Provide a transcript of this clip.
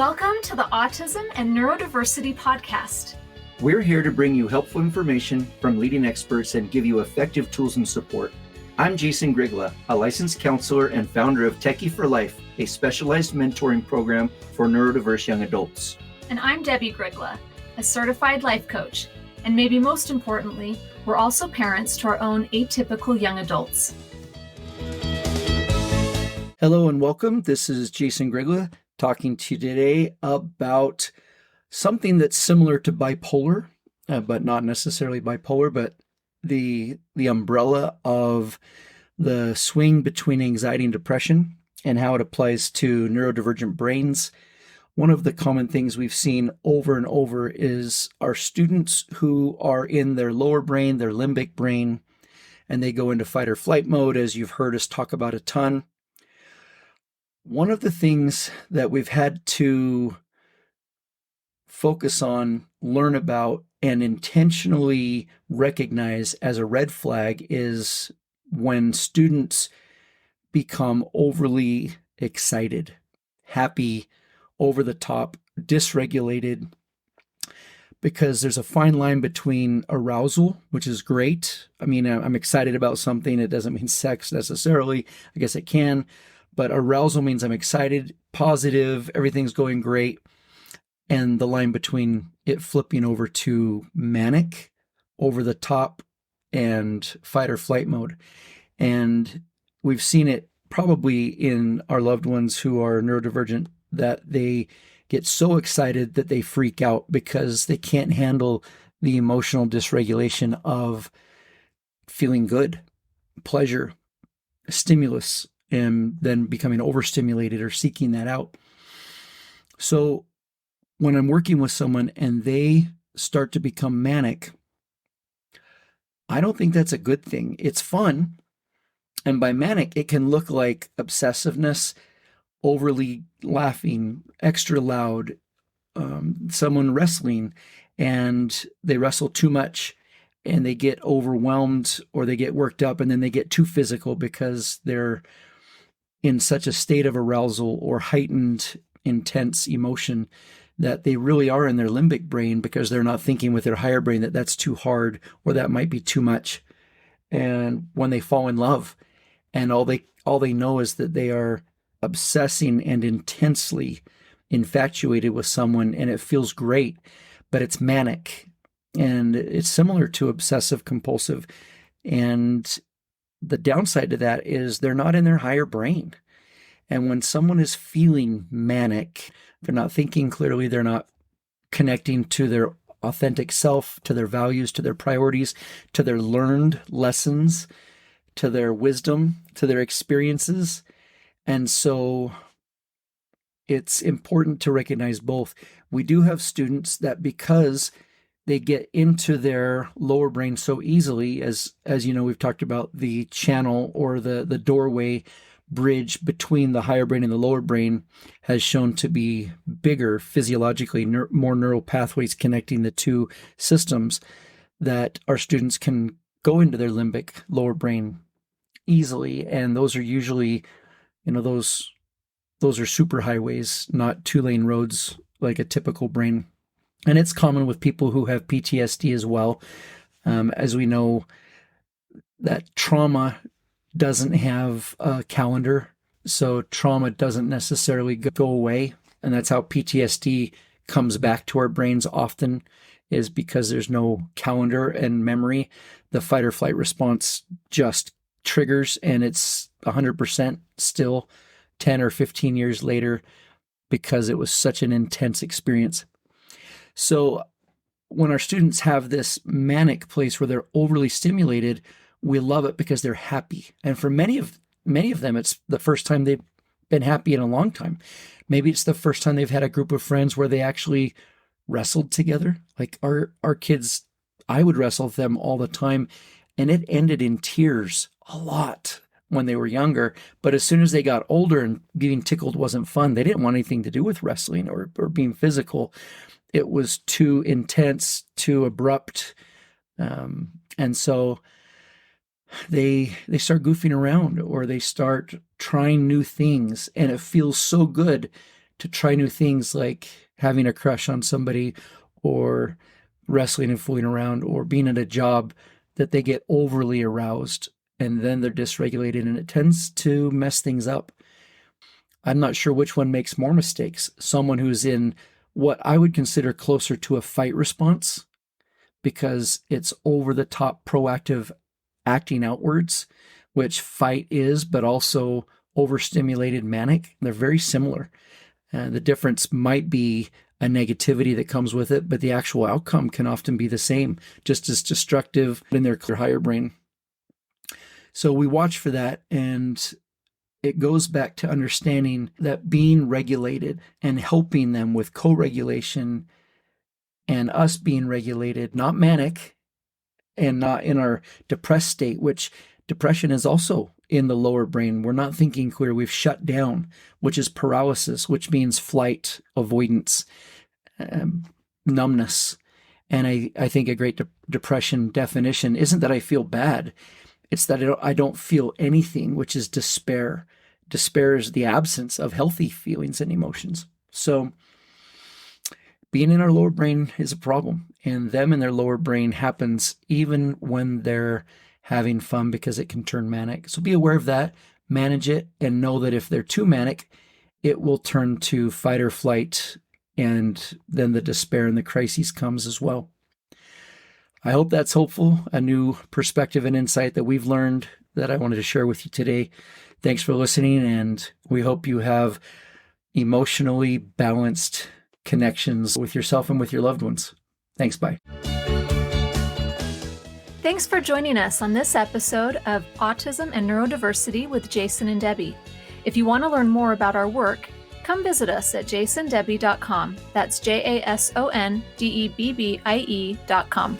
Welcome to the Autism and Neurodiversity podcast. We're here to bring you helpful information from leading experts and give you effective tools and support. I'm Jason Grigla, a licensed counselor and founder of Techie for Life, a specialized mentoring program for neurodiverse young adults. And I'm Debbie Grigla, a certified life coach. And maybe most importantly, we're also parents to our own atypical young adults. Hello and welcome. This is Jason Grigla talking to you today about something that's similar to bipolar, but not necessarily bipolar, but the umbrella of the swing between anxiety and depression and how it applies to neurodivergent brains. One of the common things we've seen over and over is our students who are in their lower brain, their limbic brain, and they go into fight or flight mode, as you've heard us talk about a ton. One of the things that we've had to focus on, learn about, and intentionally recognize as a red flag is when students become overly excited, happy, over the top, dysregulated, because there's a fine line between arousal, which is great. I mean, I'm excited about something. It doesn't mean sex necessarily. I guess it can. But arousal means I'm excited, positive, everything's going great. And the line between it flipping over to manic, over the top, and fight or flight mode. And we've seen it probably in our loved ones who are neurodivergent, that they get so excited that they freak out because they can't handle the emotional dysregulation of feeling good, pleasure, stimulus, and then becoming overstimulated or seeking that out. So when I'm working with someone and they start to become manic, I don't think that's a good thing. It's fun. And by manic, it can look like obsessiveness, overly laughing, extra loud, someone wrestling, and they wrestle too much and they get overwhelmed or they get worked up and then they get too physical because they're in such a state of arousal or heightened, intense emotion that they really are in their limbic brain because they're not thinking with their higher brain that that's too hard or that might be too much. And when they fall in love and all they know is that they are obsessing and intensely infatuated with someone and it feels great, but it's manic and it's similar to obsessive compulsive. And the downside to that is they're not in their higher brain. And when someone is feeling manic, they're not thinking clearly, they're not connecting to their authentic self, to their values, to their priorities, to their learned lessons, to their wisdom, to their experiences. And so it's important to recognize both. We do have students that because they get into their lower brain so easily, as you know, we've talked about the channel or the doorway bridge between the higher brain and the lower brain has shown to be bigger physiologically, more neural pathways connecting the two systems, that our students can go into their limbic lower brain easily. And those are usually, those are super highways, not 2-lane roads like a typical brain. And it's common with people who have PTSD as well. As we know, that trauma doesn't have a calendar, so trauma doesn't necessarily go away. And that's how PTSD comes back to our brains often, is because there's no calendar and memory. The fight or flight response just triggers, and it's 100% still 10 or 15 years later because it was such an intense experience. So when our students have this manic place where they're overly stimulated, we love it because they're happy. And for many of them, it's the first time they've been happy in a long time. Maybe it's the first time they've had a group of friends where they actually wrestled together. Like our kids, I would wrestle with them all the time, and it ended in tears a lot when they were younger. But as soon as they got older and being tickled wasn't fun, they didn't want anything to do with wrestling or being physical. It was too intense, too abrupt. And so they start goofing around or they start trying new things, and it feels so good to try new things like having a crush on somebody or wrestling and fooling around or being at a job, that they get overly aroused and then they're dysregulated, and it tends to mess things up. I'm not sure which one makes more mistakes. Someone who's in what I would consider closer to a fight response, because it's over the top proactive acting outwards, which fight is, but also overstimulated manic. They're very similar. The difference might be a negativity that comes with it, but the actual outcome can often be the same, just as destructive in their higher brain. So we watch for that, and it goes back to understanding that being regulated and helping them with co-regulation and us being regulated, not manic and not in our depressed state, which depression is also in the lower brain. We're not thinking clear. We've shut down, which is paralysis, which means flight, avoidance, numbness. And I think a great depression definition isn't that I feel bad. It's that I don't feel anything, which is despair. Despair is the absence of healthy feelings and emotions. So being in our lower brain is a problem, and them in their lower brain happens even when they're having fun, because it can turn manic. So be aware of that, manage it, and know that if they're too manic, it will turn to fight or flight, and then the despair and the crises comes as well. I hope that's helpful, a new perspective and insight that we've learned that I wanted to share with you today. Thanks for listening, and we hope you have emotionally balanced connections with yourself and with your loved ones. Thanks, bye. Thanks for joining us on this episode of Autism and Neurodiversity with Jason and Debbie. If you want to learn more about our work, come visit us at jasondebbie.com. That's JASONDEBBIE.com.